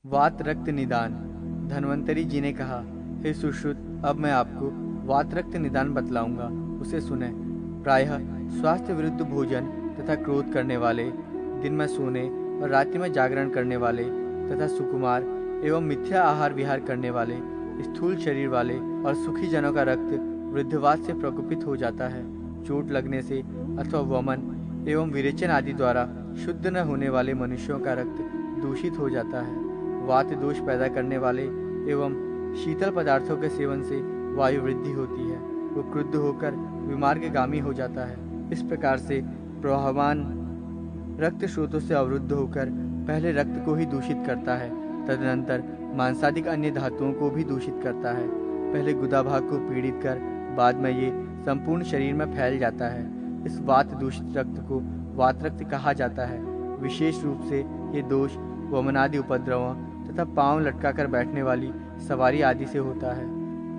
वात रक्त निदान। धन्वंतरी जी ने कहा, हे सुश्रुत, अब मैं आपको वात रक्त निदान बतलाऊंगा, उसे सुने। प्रायः स्वास्थ्य विरुद्ध भोजन तथा क्रोध करने वाले, दिन में सोने और रात्रि में जागरण करने वाले तथा सुकुमार एवं मिथ्या आहार विहार करने वाले, स्थूल शरीर वाले और सुखी जनों का रक्त वृद्धवात से प्रकोपित हो जाता है। चोट लगने से अथवा वमन एवं विरेचन आदि द्वारा शुद्ध न होने वाले मनुष्यों का रक्त दूषित हो जाता है। वात दोष पैदा करने वाले एवं शीतल पदार्थों के सेवन से वायु वृद्धि होती है। वो क्रुद्ध होकर विमार्गगामी हो जाता है। इस प्रकार से प्रवाहमान रक्त स्रोतों से अवरुद्ध होकर पहले रक्त को ही दूषित करता है, तदनंतर मांसादिक अन्य धातुओं को भी दूषित करता है। पहले गुदा भाग को पीड़ित कर बाद में ये संपूर्ण शरीर में फैल जाता है। इस वात दूषित रक्त को वात रक्त कहा जाता है। विशेष रूप से ये दोष वमनादि उपद्रवों तथा पांव लटकाकर बैठने वाली सवारी आदि से होता है।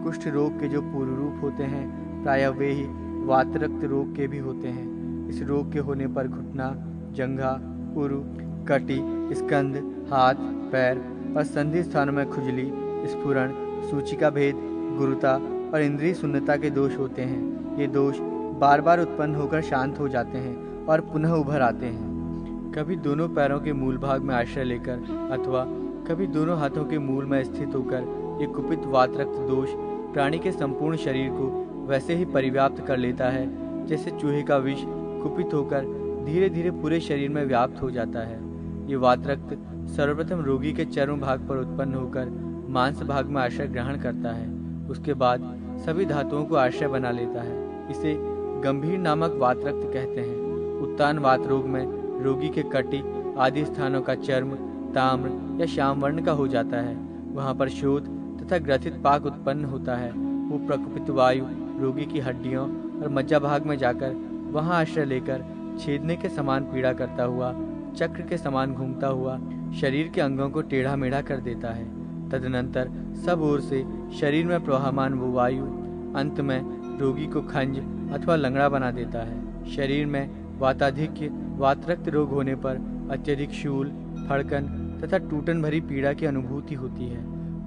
कुष्ठ रोग के जो पूर्व रूप होते हैं, प्रायः वे ही वात रक्त रोग के भी होते हैं। इस रोग के होने पर घुटना, जंघा, उरु, कटी, स्कंध, हाथ, पैर और संधि स्थानों में खुजली, स्फुरण, सूचिका भेद, गुरुता और इंद्रिय शून्यता के दोष होते हैं। ये दोष बार बार उत्पन्न होकर शांत हो जाते हैं और पुनः उभर आते हैं। कभी दोनों पैरों के मूल भाग में आश्रय लेकर अथवा कभी दोनों हाथों के मूल में स्थित होकर ये कुपित वात रक्त दोष प्राणी के संपूर्ण शरीर को वैसे ही परिव्याप्त कर लेता है जैसे चूहे का विष कुपित होकर धीरे धीरे पूरे शरीर में व्याप्त हो जाता है। ये वात रक्त सर्वप्रथम रोगी के चर्म भाग पर उत्पन्न होकर मांस भाग में आश्रय ग्रहण करता है। उसके बाद सभी धातुओं को आश्रय बना लेता है। इसे गंभीर नामक वात रक्त कहते हैं। उत्तान वात रोग में रोगी के कटी आदि स्थानों का चर्म ताम्र या श्याम वर्ण का हो जाता है। वहां पर शोथ तथा ग्रथित पाक उत्पन्न होता है। वो प्रकुपित वायु रोगी की हड्डियों और मज्जा भाग में जाकर वहां आश्रय लेकर छेदने के समान पीड़ा करता हुआ, चक्र के समान घूमता हुआ शरीर के अंगों को टेढ़ा मेढ़ा कर देता है। तदनंतर सब ओर से शरीर में प्रवाहमान वो वायु अंत में रोगी को खंज अथवा लंगड़ा बना देता है। शरीर में वाताधिक्य वात रक्त रोग होने पर अत्यधिक शूल, फड़कन तथा टूटन भरी पीड़ा की अनुभूति होती है।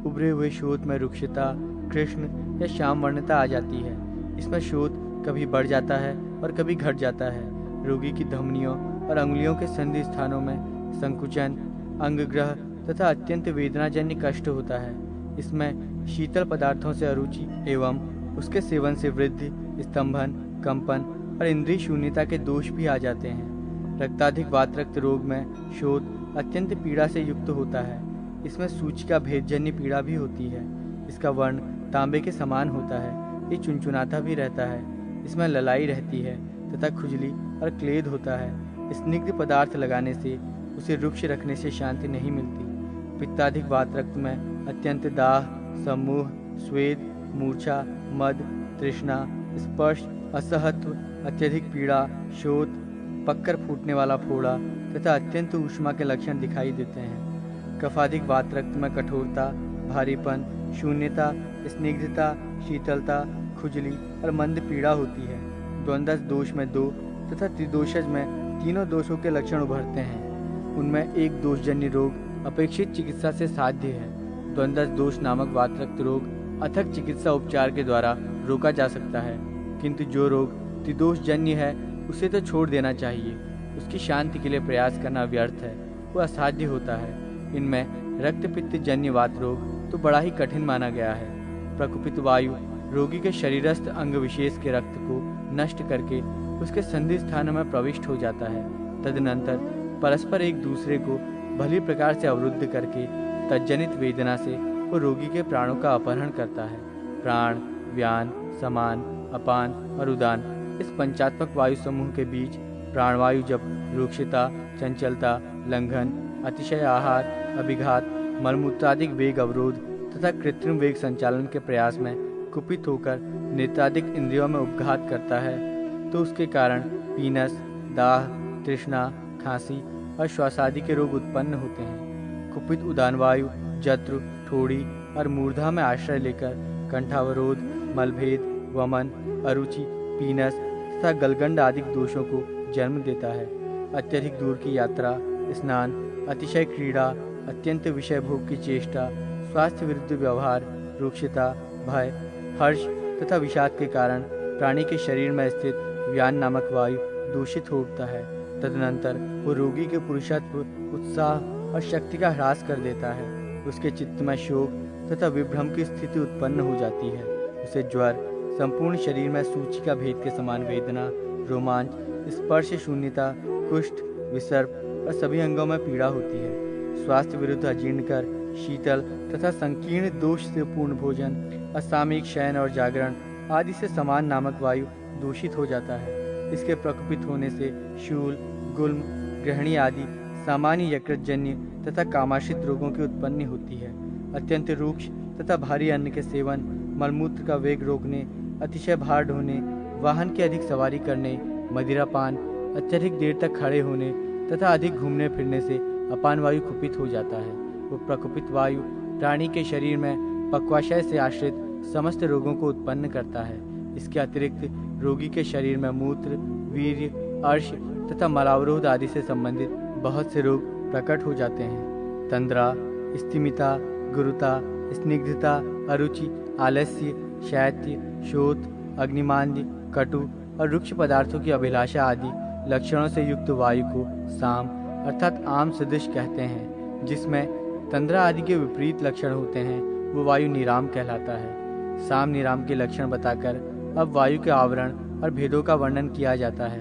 उभरे हुए शोथ में रुक्षता, कृष्ण या श्याम वर्णता आ जाती है। इसमें शोथ कभी बढ़ जाता है और कभी घट जाता है। रोगी की धमनियों और अंगुलियों के संधि स्थानों में संकुचन, अंगग्रह तथा अत्यंत वेदनाजन्य कष्ट होता है। इसमें शीतल पदार्थों से अरुचि एवं उसके सेवन से वृद्धि, स्तंभन, कंपन और इंद्रिय शून्यता के दोष भी आ जाते हैं। रक्ताधिक वात रक्त रोग में शोथ अत्यंत पीड़ा से युक्त होता है। इसमें सूचिका भेदजन्य पीड़ा भी होती है। इसका वर्ण तांबे के समान होता है। ये चुनचुनाता भी रहता है। इसमें ललाई रहती है तथा खुजली और क्लेद होता है। स्निग्ध पदार्थ लगाने से उसे रुक्ष रखने से शांति नहीं मिलती। पित्ताधिक वात रक्त में अत्यंत दाह, सम्मोह, स्वेद, मूर्छा, मद, तृष्णा, स्पर्श, असहत्व, अत्यधिक पीड़ा, शोथ, पक्कर फूटने वाला फोड़ा तथा अत्यंत ऊष्मा के लक्षण दिखाई देते हैं। कफाधिक वात रक्त में कठोरता, भारीपन, शून्यता, स्निग्धता, शीतलता, खुजली और मंद पीड़ा होती है। द्वंद्वस दोष में 2 तथा त्रिदोषज में 3 दोषों के लक्षण उभरते हैं। उनमें एक दोषजन्य रोग अपेक्षित चिकित्सा से साध्य है। द्वंद्वस दोष नामक वात रक्त रोग अथक चिकित्सा उपचार के द्वारा रोका जा सकता है, किंतु जो रोग त्रिदोषजन्य है उसे तो छोड़ देना चाहिए। उसकी शांति के लिए प्रयास करना व्यर्थ है, वो असाध्य होता है। इनमें रक्त पित्त जन्य वात रोग तो बड़ा ही कठिन माना गया है। प्रकुपित वायु रोगी के शरीरस्थ अंग विशेष के रक्त को नष्ट करके उसके संधि स्थानों में प्रविष्ट हो जाता है। तदनंतर परस्पर एक दूसरे को भली प्रकार से अवरुद्ध करके तज्जनित वेदना से वो रोगी के प्राणों का अपहरण करता है। प्राण, व्यान, समान, अपान और उदान, इस पंचात्मक वायु समूह के बीच प्राणवायु जब रुक्षता, चंचलता, लंघन, अतिशय आहार, अभिघात, मलमूत्रादिक वेग अवरोध तथा कृत्रिम वेग संचालन के प्रयास में कुपित होकर नेत्रादिक इंद्रियों में उपघात करता है, तो उसके कारण पीनस, दाह, तृष्णा, खांसी और श्वासादि के रोग उत्पन्न होते हैं। कुपित उदान वायु जत्रु, ठोड़ी और मूर्धा में आश्रय लेकर कंठावरोध, मलभेद, वमन, अरुचि, पीनस तथा गलगंड आदि दोषों को जन्म देता है। अत्यधिक दूर की यात्रा, स्नान, अतिशय क्रीड़ा, अत्यंत विषय भोग की चेष्टा, स्वास्थ्य विरुद्ध व्यवहार, रूक्षता, भय, हर्ष तथा विषाद के कारण प्राणी के शरीर में स्थित व्यान नामक वायु दूषित हो उठता है। तदनंतर वो रोगी के पुरुषत्व, उत्साह और शक्ति का ह्रास कर देता है। उसके चित्त में शोक तथा विभ्रम की स्थिति उत्पन्न हो जाती है। उसे ज्वर, संपूर्ण शरीर में सूची का भेद के समान वेदना, रोमांच, स्पर्श शून्यता, कुष्ठ, विसर्प और सभी अंगों में पीड़ा होती है। स्वास्थ्य विरुद्ध अजीर्णकर, शीतल तथा संकीर्ण दोष से पूर्ण भोजन, असामयिक शयन और जागरण आदि से समान नामक वायु दूषित हो जाता है। इसके प्रकोपित होने से शूल, गुल्म, ग्रहणी आदि सामान्य यकृतजन्य तथा कामाश्रित रोगों की उत्पत्ति होती है। अत्यंत रूक्ष तथा भारी अन्न के सेवन, मलमूत्र का वेग रोकने, अतिशय भार ढोने, वाहन की अधिक सवारी करने, मदिरापान, अत्यधिक देर तक खड़े होने तथा अधिक घूमने फिरने से अपान वायु कुपित हो जाता है। वो प्रकुपित वायु प्राणी के शरीर में पक्वाशय से आश्रित समस्त रोगों को उत्पन्न करता है। इसके अतिरिक्त रोगी के शरीर में मूत्र, वीर्य, अर्श तथा मलावरोध आदि से संबंधित बहुत से रोग प्रकट हो जाते हैं। तंद्रा, स्तिमिता, गुरुता, स्निग्धता, अरुचि, आलस्य, शैत्य, शोथ, अग्निमांद्य, कटु और रुक्ष पदार्थों की अभिलाषा आदि लक्षणों से युक्त वायु को साम अर्थात आम सदृश कहते हैं। जिसमें तंद्रा आदि के विपरीत लक्षण होते हैं वो वायु निराम कहलाता है। साम निराम के लक्षण बताकर अब वायु के आवरण और भेदों का वर्णन किया जाता है।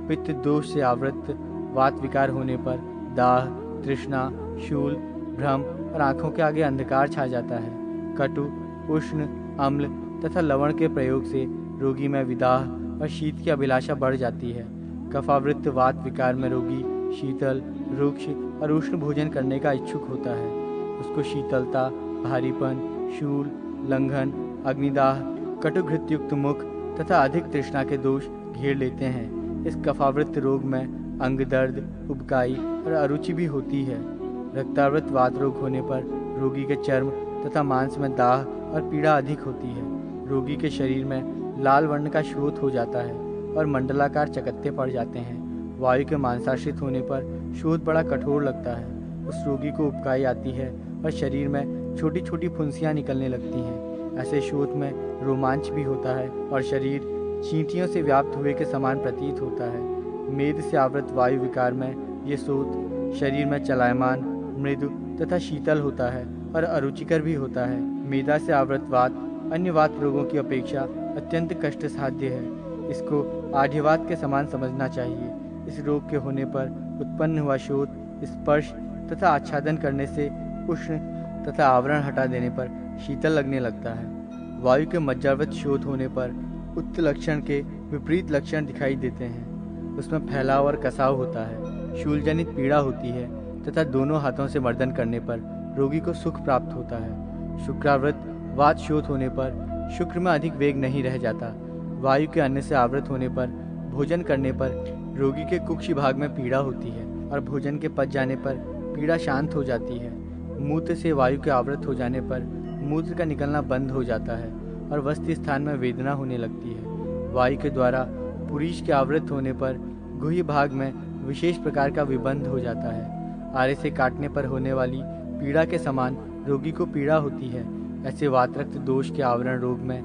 पित्त दोष से आवृत्त वात विकार होने पर दाह, तृष्णा, शूल, भ्रम और आंखों के आगे अंधकार छा जाता है। कटु, उष्ण, अम्ल तथा लवण के प्रयोग से रोगी में विदाह और शीत की अभिलाषा बढ़ जाती है। कफावृत्त वात विकार में रोगी शीतल, रुक्ष और उष्ण भोजन करने का इच्छुक होता है। उसको शीतलता, भारीपन, शूल, लंघन, अग्निदाह, कटुघृतयुक्त मुख तथा अधिक तृष्णा के दोष घेर लेते हैं। इस कफावृत्त रोग में अंग दर्द, उबकाई और अरुचि भी होती है। रक्तावृत वात रोग होने पर रोगी के चर्म तथा मांस में दाह और पीड़ा अधिक होती है। रोगी के शरीर में लाल वर्ण का शोथ हो जाता है और मंडलाकार चकत्ते पड़ जाते हैं। वायु के मांसाश्रित होने पर शोथ बड़ा कठोर लगता है। उस रोगी को उबकाई आती है और शरीर में छोटी छोटी फुंसियाँ निकलने लगती हैं। ऐसे शोथ में रोमांच भी होता है और शरीर चींटियों से व्याप्त हुए के समान प्रतीत होता है। मेद से आवृत वायु विकार में ये शोथ शरीर में चलायमान, मृदु तथा शीतल होता है और अरुचिकर भी होता है। मेदा से आवृत वात अन्य वात रोगों की अपेक्षा अत्यंत कष्ट साध्य है। इसको आढ़्यवात के समान समझना चाहिए। इस रोग के होने पर उत्पन्न हुआ शोथ स्पर्श तथा आच्छादन करने से उष्ण तथा आवरण हटा देने पर शीतल लगने लगता है। वायु के मज्जावृत शोथ होने पर उत्त लक्षण के विपरीत लक्षण दिखाई देते हैं। उसमें फैलाव और कसाव होता है, शूलजनित पीड़ा होती है तथा दोनों हाथों से मर्दन करने पर रोगी को सुख प्राप्त होता है। शुक्रावृत वात शोथ होने पर शुक्र में अधिक वेग नहीं रह जाता। वायु के अन्न से आवृत होने पर भोजन करने पर रोगी के कुक्षि भाग में पीड़ा होती है और भोजन के पच जाने पर पीड़ा शांत हो जाती है। मूत्र से वायु के आवृत हो जाने पर मूत्र का निकलना बंद हो जाता है और वस्ति स्थान में वेदना होने लगती है। वायु के द्वारा पुरीष के आवृत होने पर गुह्य भाग में विशेष प्रकार का विबंध हो जाता है। आरे से काटने पर होने वाली पीड़ा के समान रोगी को पीड़ा होती है। ऐसे वातरक्त दोष के आवरण रोग में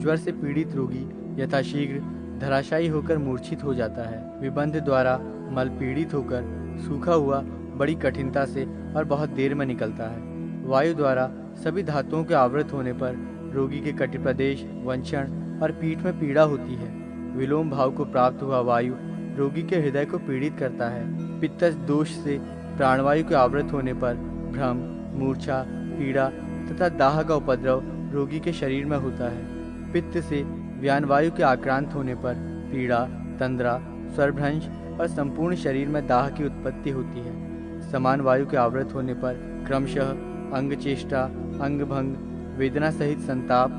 ज्वर से पीड़ित रोगी यथाशीघ्र धराशायी होकर मूर्छित हो जाता है। विबंध द्वारा मल पीड़ित होकर सूखा हुआ बड़ी कठिनता से और बहुत देर में निकलता है। वायु द्वारा सभी धातुओं के आवृत होने पर रोगी के कटि प्रदेश, वंशण और पीठ में पीड़ा होती है। विलोम भाव को प्राप्त हुआ वायु रोगी के हृदय को पीड़ित करता है। पित्तज दोष से प्राणवायु के आवृत होने पर भ्रम, मूर्छा, पीड़ा तथा दाह का उपद्रव रोगी के शरीर में होता है। पित्त से व्यान वायु के आक्रांत होने पर पीड़ा, तंद्रा, स्वरभ्रंश और संपूर्ण शरीर में दाह की उत्पत्ति होती है। समान वायु के आवृत होने पर क्रमशः अंग चेष्टा, अंग भंग, वेदना सहित संताप,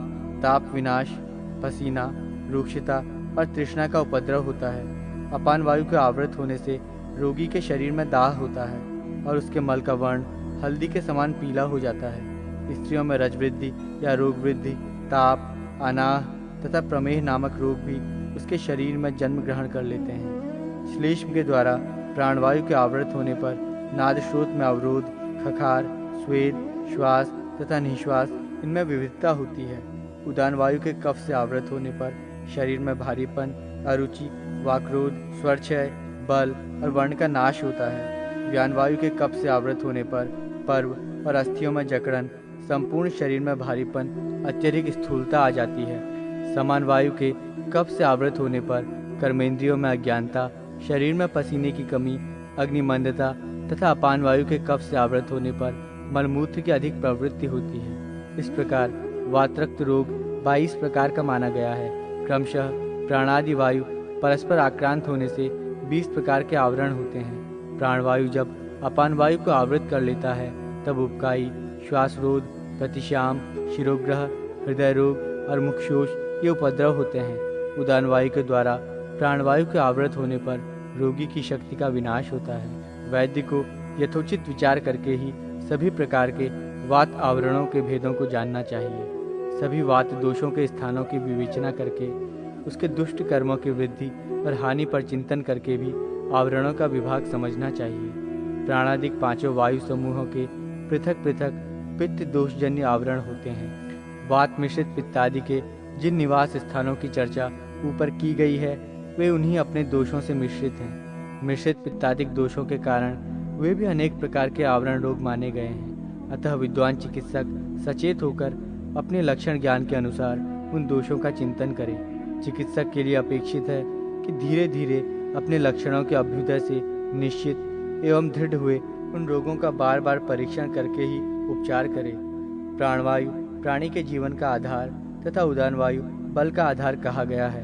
ताप विनाश, पसीना, रूक्षता और तृष्णा का उपद्रव होता है। अपान वायु के आवृत होने से रोगी के शरीर में दाह होता है और उसके मल का वर्ण हल्दी के समान पीला हो जाता है। स्त्रियों में रज वृद्धि या रोग वृद्धि, ताप, अनाह तथा प्रमेह नामक रोग भी उसके शरीर में जन्म ग्रहण कर लेते हैं। श्लेष्म के द्वारा प्राणवायु के आवृत होने पर नाद स्रोत में अवरोध, खखार, स्वेद, श्वास तथा निश्वास, इनमें विविधता होती है। उदान वायु के कफ से आवृत होने पर शरीर में भारीपन, अरुचि, वाक्रोध, स्वरक्षय, बल और वर्ण का नाश होता है। व्यान वायु के कफ से आवृत होने पर पर्व और अस्थियों में जकड़न, संपूर्ण शरीर में भारीपन, अत्यधिक स्थूलता आ जाती है। समान वायु के कफ से आवृत होने पर कर्मेंद्रियों में अज्ञानता, शरीर में पसीने की कमी, अग्निमंदता तथा अपान वायु के कफ से आवृत होने पर मलमूत्र की अधिक प्रवृत्ति होती है। इस प्रकार वातरक्त रोग 22 प्रकार का माना गया है। क्रमशः प्राणादि वायु परस्पर आक्रांत होने से 20 प्रकार के आवरण होते हैं। प्राणवायु जब अपान वायु को आवृत कर लेता है तब उबकाई, श्वास रोध, प्रतिश्याम, शिरोग्रह, हृदय रोग और मुखशोष ये उपद्रव होते हैं। उदान वायु के द्वारा प्राणवायु के आवृत होने पर रोगी की शक्ति का विनाश होता है। वैद्य को यथोचित विचार करके ही सभी प्रकार के वात आवरणों के भेदों को जानना चाहिए। सभी वात दोषों के स्थानों की विवेचना करके उसके दुष्ट कर्मों की वृद्धि और हानि पर चिंतन करके भी आवरणों का विभाग समझना चाहिए। प्राणादिक 5 वायु समूहों के पृथक पृथक पित्त दोषजन्य आवरण होते हैं। वात मिश्रित पित्तादि के जिन निवास स्थानों की चर्चा ऊपर की गई है वे उन्हीं अपने दोषों से मिश्रित हैं। मिश्रित पित्तादिक दोषों के कारण वे भी अनेक प्रकार के आवरण रोग माने गए हैं। अतः विद्वान चिकित्सक सचेत होकर अपने लक्षण ज्ञान के अनुसार उन दोषों का चिंतन करे। चिकित्सक के लिए अपेक्षित है कि धीरे धीरे अपने लक्षणों के अभ्युदय से निश्चित एवं दृढ़ हुए उन रोगों का बार बार परीक्षण करके ही उपचार करे। प्राणवायु प्राणी के जीवन का आधार तथा उदान वायु बल का आधार कहा गया है।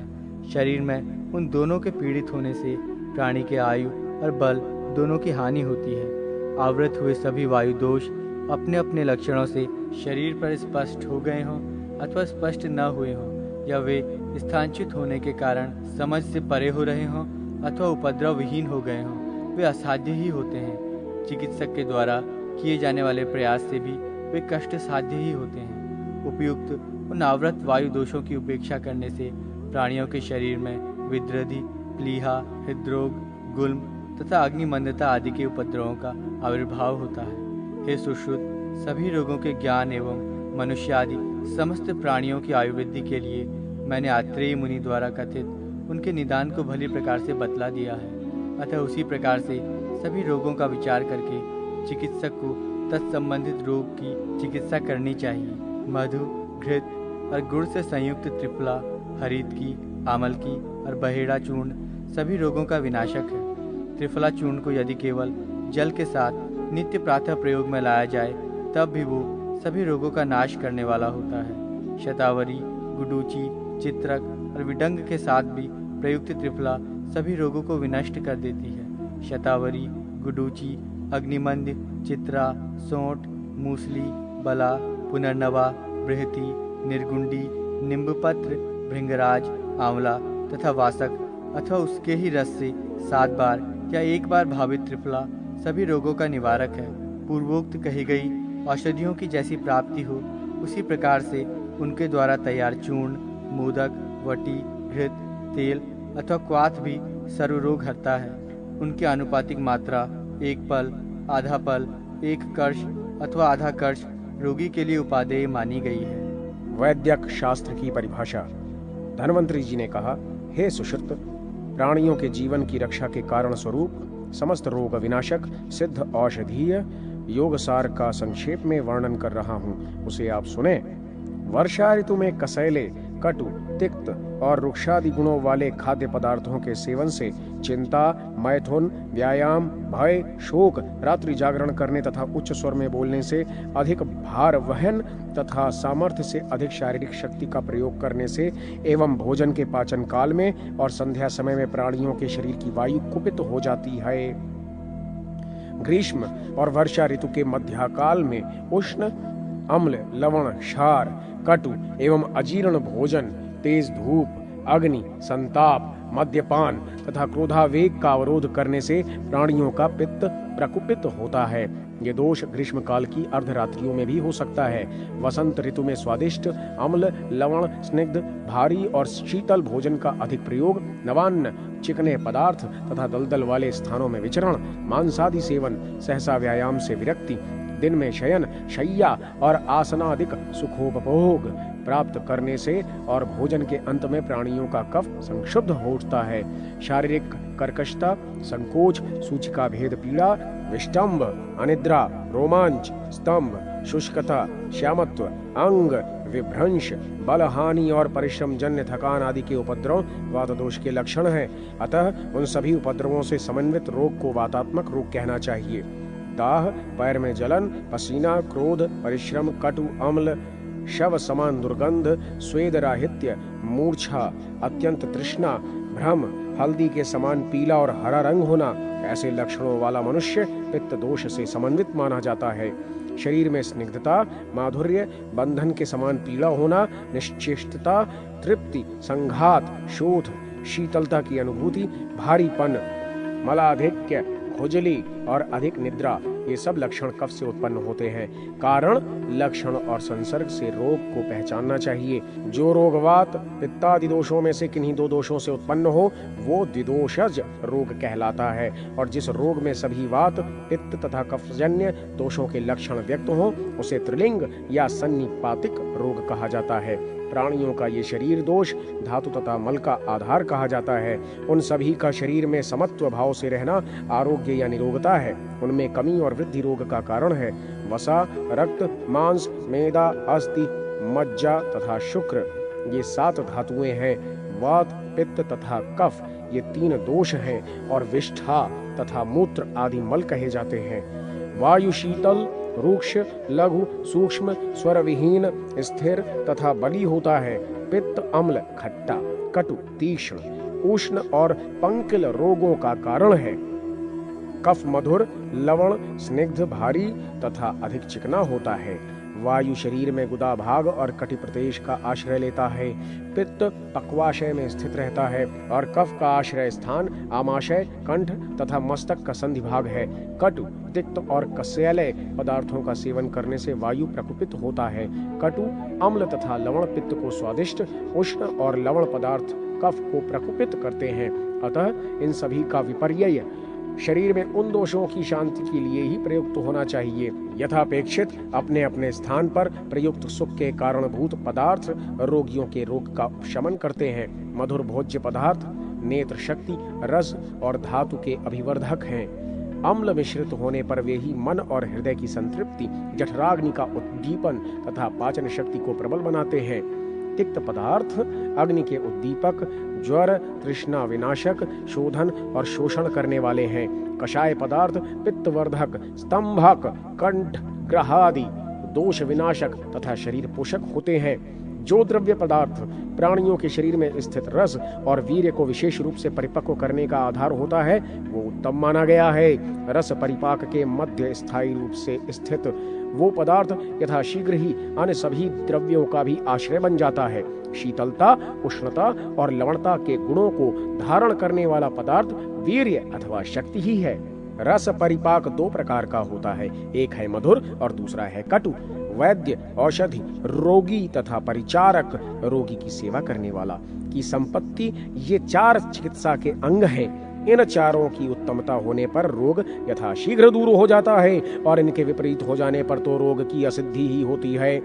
शरीर में उन दोनों के पीड़ित होने से प्राणी के आयु और बल दोनों की हानि होती है। आवृत हुए सभी वायु दोष अपने अपने लक्षणों से शरीर पर स्पष्ट हो गए हों अथवा स्पष्ट न हुए हों, या वे स्थानच्युत होने के कारण समझ से परे हो रहे हों अथवा उपद्रव विहीन हो गए हों, वे असाध्य ही होते हैं। चिकित्सक के द्वारा किए जाने वाले प्रयास से भी वे कष्ट साध्य ही होते हैं। उपयुक्त उन आवृत वायु दोषों की उपेक्षा करने से प्राणियों के शरीर में विद्रधि, प्लीहा, हृदरोग, गुल्म तथा अग्निमंदता आदि के उपद्रवों का आविर्भाव होता है। हे सुश्रुत, सभी रोगों के ज्ञान एवं मनुष्य आदि समस्त प्राणियों की आयु वृद्धि के लिए मैंने आत्रेय मुनि द्वारा कथित उनके निदान को भली प्रकार से बतला दिया है। अतः उसी प्रकार से सभी रोगों का विचार करके चिकित्सक को तत्संबंधित रोग की चिकित्सा करनी चाहिए। मधु, घृत और गुड़ से संयुक्त त्रिफला, हरित की, आमल की और बहेड़ा चूर्ण सभी रोगों का विनाशक है। त्रिफला चूर्ण को यदि केवल जल के साथ नित्य प्रातः प्रयोग में लाया जाए तब भी वो सभी रोगों का नाश करने वाला होता है। शतावरी, गुडूची, चित्रक और विडंग के साथ भी प्रयुक्त त्रिफला सभी रोगों को विनष्ट कर देती है। शतावरी, गुडूची, अग्निमंद, चित्रा, सोंठ, मूसली, बला, पुनर्नवा, बृहति, निर्गुंडी, निम्बपत्र, भृंगराज, आंवला तथा वासक अथवा उसके ही रस से 7 बार या 1 बार भावित त्रिफला सभी रोगों का निवारक है। पूर्वोक्त कही गई औषधियों की जैसी प्राप्ति हो उसी प्रकार से उनके द्वारा तैयार चूर्ण, मोदक, वटी, घृत, तेल अथवा क्वाथ भी सर्वरोग हरता है। उनकी आनुपातिक मात्रा 1 पल, आधा पल, 1 कर्ष अथवा आधा कर्ष रोगी के लिए उपादेय मानी गई है। वैद्यक शास्त्र की परिभाषा। धन्वंतरी जी ने कहा, हे सुश्रुत, प्राणियों के जीवन की रक्षा के कारण स्वरूप समस्त रोग विनाशक सिद्ध औषधीय योगसार का संक्षेप में वर्णन कर रहा हूँ, उसे आप सुने। वर्षा ऋतु में कसैले, कटु, तिक्त और रुक्षादि गुणों वाले खाद्य पदार्थों के सेवन से चिंता, मैथुन, व्यायाम, भय, शोक, रात्रि जागरण करने तथा उच्च स्वर में बोलने से, अधिक भार वहन तथा सामर्थ्य से अधिक शारीरिक शक्ति का प्रयोग करने से एवं भोजन के पाचन काल में और संध्या समय में प्राणियों के शरीर की वायु कुपित हो जाती है। ग्रीष्म और वर्षा ऋतु के मध्यकाल में उष्ण, अम्ल, लवण, क्षार, कटु एवं अजीर्ण भोजन, तेज धूप, अग्नि, संताप, मद्यपान तथा क्रोधावेग का अवरोध करने से प्राणियों का पित्त प्रकुपित होता है। ये दोष ग्रीष्म काल की अर्धरात्रियों में भी हो सकता है। वसंत ऋतु में स्वादिष्ट, अम्ल, लवण, स्निग्ध, भारी और शीतल भोजन का अधिक प्रयोग, नवान्न, चिकने पदार्थ तथा दलदल वाले स्थानों में विचरण, मांसादि सेवन, सहसा व्यायाम से विरक्ति, दिन में शयन, शय्या और आसनादिक सुखोपभोग प्राप्त करने से और भोजन के अंत में प्राणियों का कफ संक्षुब्ध हो उठता है। शारीरिक कर्कशता, संकोच, सूचिका भेद पीड़ा, विष्टम्भ, अनिद्रा, रोमांच, स्तंभ, शुष्कता, श्यामत्व, अंग विभ्रंश, बलहानि और परिश्रम जन्य थकान आदि के उपद्रव वात दोष के लक्षण हैं। अतः उन सभी उपद्रवों से समन्वित रोग को वातात्मक रोग कहना चाहिए। दाह, पैर में जलन, पसीना, क्रोध, परिश्रम, कटु, अम्ल, शव समान दुर्गंध, स्वेद राहित्य, मूर्छा, अत्यंत तृष्णा, भ्रम, हल्दी के समान पीला और हरा रंग होना, ऐसे लक्षणों वाला मनुष्य पित्त दोष से समन्वित माना जाता है। शरीर में स्निग्धता, माधुर्य, बंधन के समान पीड़ा होना, निश्चेष्टता, तृप्ति, संघात, शोथ, शीतलता की अनुभूति, भारीपन, मलाधिक्य, खुजली और अधिक निद्रा, ये सब लक्षण कफ से उत्पन्न होते हैं। कारण, लक्षण और संसर्ग से रोग को पहचानना चाहिए। जो रोग वात पित्तादि दोषों में से किन्हीं दो दोषों से उत्पन्न हो वो द्विदोषज रोग कहलाता है, और जिस रोग में सभी वात, पित्त तथा कफजन्य दोषों के लक्षण व्यक्त हो उसे त्रिलिंग या सन्निपातिक रोग कहा जाता है। प्राणियों का ये शरीर दोष धातु तथा मल का आधार कहा जाता है। उन सभी का शरीर में समत्व भाव से रहना आरोग्य या निरोगता है। उनमें कमी और वृद्धि रोग का कारण है। वसा, रक्त, मांस, मेदा, अस्थि, मज्जा तथा शुक्र, ये 7 धातुएं हैं। वात, पित्त तथा कफ, ये 3 दोष हैं, और विष्ठा तथा मूत्र आदि मल कहे जाते हैं। वायु शीतल, रूक्ष, लघु, सूक्ष्म, स्वर विहीन, स्थिर तथा बली होता है। पित्त अम्ल, खट्टा, कटु, तीक्ष्ण, उष्ण और पंकिल रोगों का कारण है। कफ मधुर, लवण, स्निग्ध, भारी तथा अधिक चिकना होता है। वायु शरीर में गुदा भाग और कटि प्रदेश का आश्रय लेता है। पित्त पक्वाशय में स्थित रहता है और कफ का आश्रय स्थान आमाशय, कंठ तथा मस्तक का संधि भाग है। कटु, तिक्त और कसेले पदार्थों का सेवन करने से वायु प्रकुपित होता है। कटु, अम्ल तथा लवण पित्त को स्वादिष्ट, उष्ण और लवण पदार्थ कफ को प्रकुपित करते हैं। अतः इन सभी का विपर्यय शरीर में उन दोषों की शांति के लिए ही प्रयुक्त होना चाहिए। यथापेक्षित अपने अपने स्थान पर प्रयुक्त सुख के कारणभूत पदार्थ रोगियों के रोग का शमन करते हैं। मधुर भोज्य पदार्थ नेत्र शक्ति, रस और धातु के अभिवर्धक हैं। अम्ल मिश्रित होने पर वे ही मन और हृदय की संतृप्ति, जठराग्नि का उद्दीपन तथा पाचन शक्ति को प्रबल बनाते हैं। तिक्त पदार्थ अग्नि के उद्दीपक, ज्वर, तृष्णा विनाशक, शोधन और शोषण करने वाले हैं। कषाय पदार्थ पित्तवर्धक, स्तंभक, कंठ ग्रहादि दोष विनाशक तथा शरीर पोषक होते हैं। जो द्रव्य पदार्थ प्राणियों के शरीर में स्थित रस और वीर्य को विशेष रूप से परिपक्व करने का आधार होता है वो उत्तम माना गया है। रस परिपाक के मध्य स्थायी रूप से स्थित वो पदार्थ यथाशीघ्र ही अन्य सभी द्रव्यों का भी आश्रय बन जाता है। शीतलता, उष्णता और लवणता के गुणों को धारण करने वाला पदार्थ वीर्य अथवा शक्ति ही है। रस परिपाक 2 प्रकार का होता है, एक है मधुर और दूसरा है कटु। वैद्य, औषधि, रोगी तथा परिचारक, रोगी की सेवा करने वाला की संपत्ति, ये 4 चिकित्सा के अंग हैं। इन चारों की उत्तमता होने पर रोग यथाशीघ्र दूर हो जाता है और इनके विपरीत हो जाने पर तो रोग की असिद्धि ही होती है।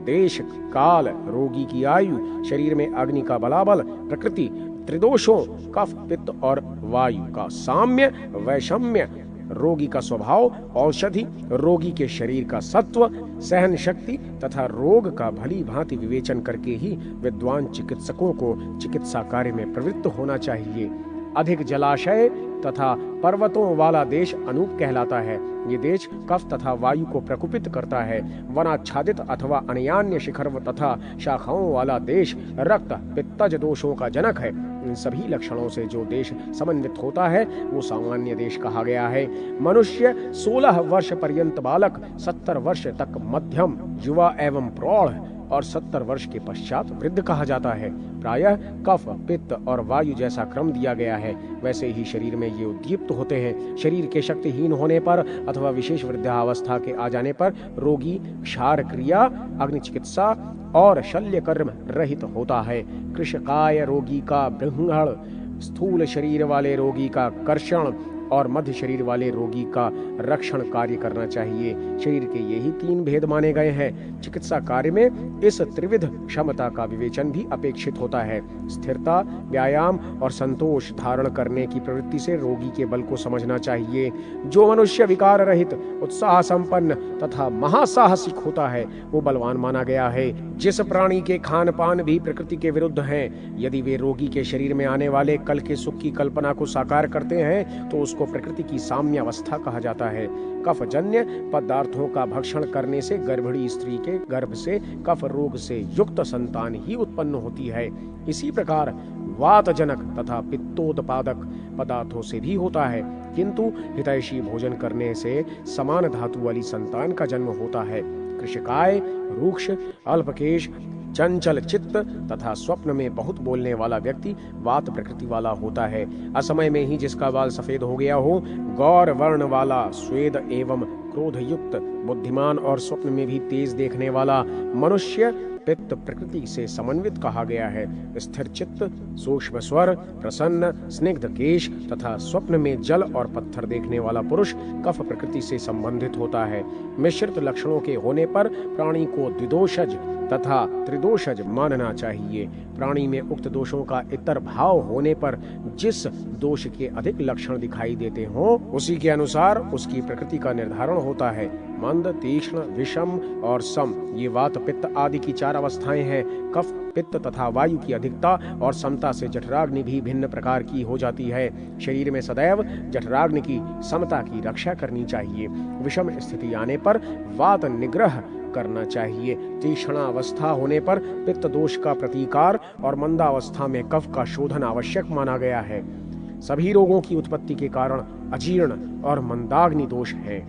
देश, काल, रोगी की आयु, शरीर में अग्नि का बलाबल, प्रकृति, त्रिदोषों कफ, पित्त और वायु का साम्य, वैषम्य, रोगी का स्वभाव, औषधि, रोगी के शरीर का सत्व, सहन शक्ति तथा रोग का भली भांति विवेचन करके ही विद्वान चिकित्सकों को चिकित्सा कार्य में प्रवृत्त होना चाहिए। अधिक जलाशय तथा पर्वतों वाला देश अनूप कहलाता है। ये देश कफ तथा वायु को प्रकुपित करता है। वनाच्छादित अथवा अन्यान्य शिखर तथा शाखाओं वाला देश रक्त पित्तज दोषों का जनक है। इन सभी लक्षणों से जो देश समन्वित होता है वो सामान्य देश कहा गया है। मनुष्य 16 वर्ष पर्यंत बालक, 70 वर्ष तक मध्यम, युवा एवं प्रौढ़ और 70 वर्ष के पश्चात वृद्ध कहा जाता है। प्रायः कफ, पित्त और वायु जैसा क्रम दिया गया है वैसे ही शरीर में ये उद्दीप्त होते हैं। शरीर के शक्तिहीन होने पर अथवा विशेष वृद्धावस्था के आ जाने पर रोगी क्षार क्रिया, अग्नि चिकित्सा और शल्य कर्म रहित होता है। कृशकाय रोगी का बृंहण, स्थूल शरीर वाले रोगी का कर्षण, और मध्य शरीर वाले रोगी का रक्षण कार्य करना चाहिए। शरीर के यही 3 भेद माने गए हैं। चिकित्सा कार्य में इस त्रिविध क्षमता का विवेचन भी अपेक्षित होता है। स्थिरता, व्यायाम और संतोष धारण करने की प्रवृत्ति से रोगी के बल को समझना चाहिए। जो मनुष्य विकार रहित, उत्साह संपन्न तथा महासाहसिक होता है वो बलवान माना गया है। जिस प्राणी के खान पान भी प्रकृति के विरुद्ध हैं, यदि वे रोगी के शरीर में आने वाले कल के सुख की कल्पना को साकार करते हैं तो उसको प्रकृति की साम्यावस्था कहा जाता है। कफजन्य पदार्थों का भक्षण करने से गर्भिणी स्त्री के गर्भ से कफ रोग से युक्त संतान ही उत्पन्न होती है। इसी प्रकार वातजनक तथा पित्तोत्पादक पदार्थों से भी होता है, किंतु हितैषी भोजन करने से समान धातु वाली संतान का जन्म होता है। कृशकाय, रूक्ष, अल्पकेश, चंचल चित्त तथा स्वप्न में बहुत बोलने वाला व्यक्ति वात प्रकृति वाला होता है। असमय में ही जिसका बाल सफेद हो गया हो, गौर वर्ण वाला, स्वेद एवं क्रोध युक्त, बुद्धिमान और स्वप्न में भी तेज देखने वाला मनुष्य पित्त प्रकृति से समन्वित कहा गया है। स्थिर चित्त, सूक्ष्म स्वर, प्रसन्न, स्निग्ध केश तथा स्वप्न में जल और पत्थर देखने वाला पुरुष कफ प्रकृति से संबंधित होता है। मिश्रित लक्षणों के होने पर प्राणी को द्विदोषज तथा त्रिदोषज मानना चाहिए। प्राणी में उक्त दोषों का इतर भाव होने पर जिस दोष के अधिक लक्षण दिखाई देते हों, उसी के अनुसार उसकी प्रकृति का निर्धारण होता है। मंद, तीक्ष्ण, विषम और सम ये वात, पित्त आदि की 4 अवस्थाएं हैं। कफ, पित्त तथा वायु की अधिकता और समता से जठराग्नि भी भिन्न प्रकार की हो जाती है। शरीर में सदैव जठराग्नि की समता की रक्षा करनी चाहिए। विषम स्थिति आने पर वात निग्रह करना चाहिए। तीक्ष्णावस्था होने पर पित्त दोष का प्रतिकार और मंदावस्था में कफ का शोधन आवश्यक माना गया है। सभी रोगों की उत्पत्ति के कारण अजीर्ण और मंदाग्नि दोष है।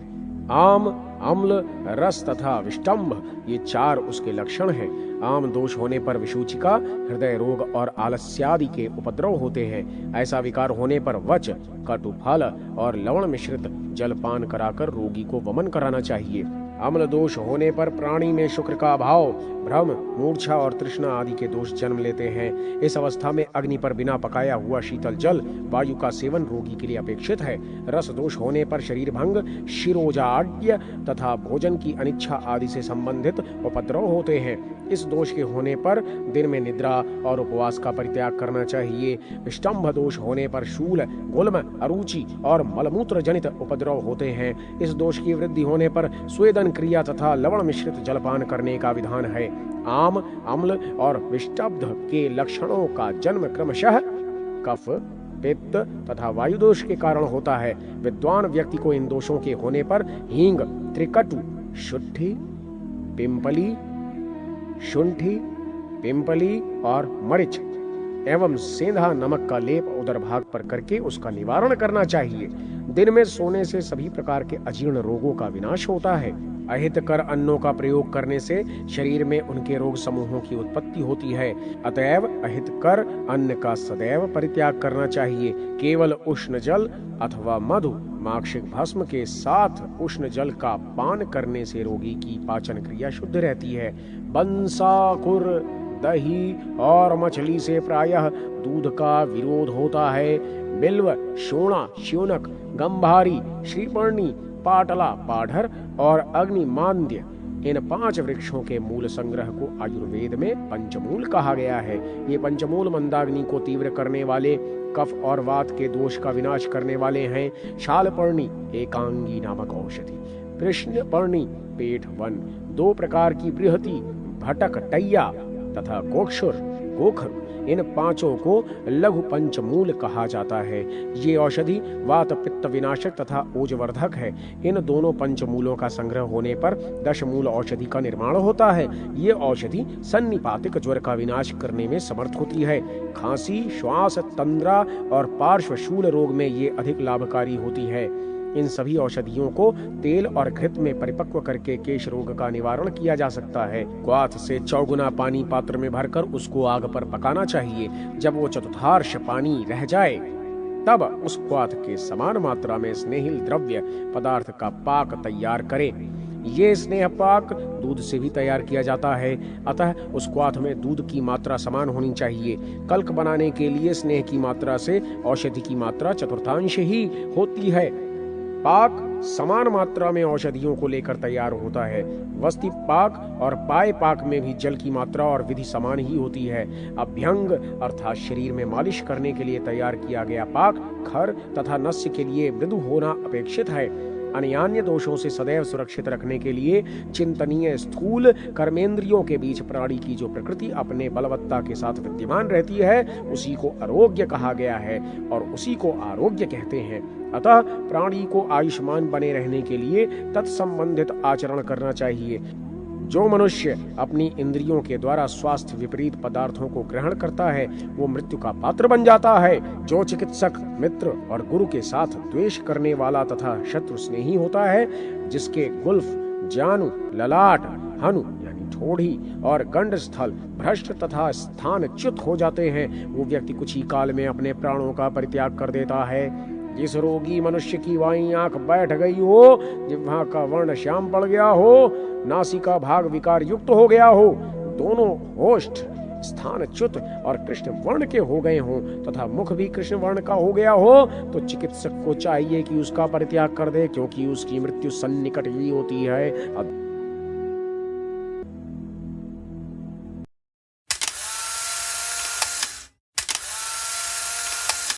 आम, अम्ल, रस तथा विष्टम्भ ये 4 उसके लक्षण हैं। आम दोष होने पर विसूचिका, हृदय रोग और आलस्यादि के उपद्रव होते हैं। ऐसा विकार होने पर वच, कटु फल और लवण मिश्रित जलपान कराकर रोगी को वमन कराना चाहिए। अम्ल दोष होने पर प्राणी में शुक्र का अभाव, भ्रम, मूर्छा और तृष्णा आदि के दोष जन्म लेते हैं। इस अवस्था में अग्नि पर बिना पकाया हुआ शीतल जल, वायु का सेवन रोगी के लिए अपेक्षित है। रस दोष होने पर शरीर भंग, शिरोजाड्य तथा भोजन की अनिच्छा आदि से संबंधित उपद्रव होते हैं। इस दोष के होने पर दिन में निद्रा और उपवास का परित्याग करना चाहिए। विष्टम्भ दोष होने पर शूल, गुल्म, अरुचि और मलमूत्र जनित उपद्रव होते हैं। इस दोष की वृद्धि होने पर स्वेदन क्रिया तथा लवण मिश्रित जलपान करने का विधान है। आम, अम्ल और विष्टब्ध के लक्षणों का जन्म क्रमशः कफ, पित्त तथा वायु दोष के कारण होता है। विद्वान व्यक्ति को इन दोषों के होने पर हींग, त्रिकटु, शुंठी, पिंपली और मरीच एवं सेंधा नमक का लेप उदर भाग पर करके उसका निवारण करना चाहिए। दिन में सोने से सभी प्रकार के अजीर्ण रोगों का विनाश होता है। अहितकर अन्नों का प्रयोग करने से शरीर में उनके रोग समूहों की उत्पत्ति होती है। अतएव अहितकर अन्न का सदैव परित्याग करना चाहिए। केवल उष्ण जल अथवा मधु, माक्षिक भस्म के साथ उष्ण जल का पान करने से रोगी की पाचन क्रिया शुद्ध रहती है। बंसाकुर, दही और मछली से प्रायः दूध का विरोध होता है। बिल्व, शोणा, श्योनक, गंभारी, श्रीपर्णी, पाटला, पाढ़र और अग्निमांद्य इन 5 वृक्षों के मूल संग्रह को आयुर्वेद में पंचमूल कहा गया है। ये पंचमूल मंदाग्नि को तीव्र करने वाले, कफ और वात के दोष का विनाश करने वाले हैं। शालपर्णी एकांगी नामक औषधि, कृष्णपर्णी पेट वन, 2 प्रकार की बृहति, भटक टैया तथा गोखर इन 5 को लघु पंचमूल कहा जाता है। ये औषधि वात पित्त विनाशक तथा ओजवर्धक है। इन दोनों पंचमूलों का संग्रह होने पर 10 मूल औषधि का निर्माण होता है। ये औषधि सन्निपातिक ज्वर का विनाश करने में समर्थ होती है। खांसी, श्वास तंद्रा और पार्श्वशूल रोग में ये अधिक लाभकारी होती है। इन सभी औषधियों को तेल और घृत में परिपक्व करके केश रोग का निवारण किया जा सकता है। क्वाथ से 4 गुना पानी पात्र में भरकर उसको आग पर पकाना चाहिए। जब वो चतुर्थांश पानी रह जाए तब उस क्वाथ के समान मात्रा में स्नेहिल द्रव्य पदार्थ का पाक तैयार करें। ये स्नेह पाक दूध से भी तैयार किया जाता है, अतः उस क्वाथ में दूध की मात्रा समान होनी चाहिए। कल्क बनाने के लिए स्नेह की मात्रा से औषधि की मात्रा चतुर्थांश ही होती है। पाक समान मात्रा में औषधियों को लेकर तैयार होता है। वस्ति पाक और पाय पाक में भी जल की मात्रा और विधि समान ही होती है। अभ्यंग अर्थात शरीर में मालिश करने के लिए तैयार किया गया पाक खर तथा नस्य के लिए मृदु होना अपेक्षित है। अन्यान्य दोषों से सदैव सुरक्षित रखने के लिए चिंतनीय स्थूल कर्मेंद्रियों के बीच प्राणी की जो प्रकृति अपने बलवत्ता के साथ विद्यमान रहती है उसी को आरोग्य कहा गया है और उसी को आरोग्य कहते हैं। अतः प्राणी को आयुष्मान बने रहने के लिए तत्संबंधित आचरण करना चाहिए। जो मनुष्य अपनी इंद्रियों के द्वारा स्वास्थ्य विपरीत पदार्थों को ग्रहण करता है वो मृत्यु का पात्र बन जाता है। जो चिकित्सक मित्र और गुरु के साथ द्वेष करने वाला तथा शत्रु स्नेही होता है, जिसके गुल्फ, जानु, ललाट, हनु यानी ठोड़ी और गंड स्थल भ्रष्ट तथा स्थानच्युत हो जाते हैं, वो व्यक्ति कुछ ही काल में अपने प्राणों का परित्याग कर देता है। जिस रोगी मनुष्य की बाईं आंख बैठ गई हो, जिह्वा का वर्ण श्याम पड़ गया हो, नासिका भाग विकार युक्त हो गया हो, दोनों होष्ठ स्थानच्युत और कृष्ण वर्ण के हो गए हों तथा मुख भी कृष्ण वर्ण का हो गया हो, तो चिकित्सक को चाहिए कि उसका परित्याग कर दे, क्योंकि उसकी मृत्यु सन्निकट ही होती है।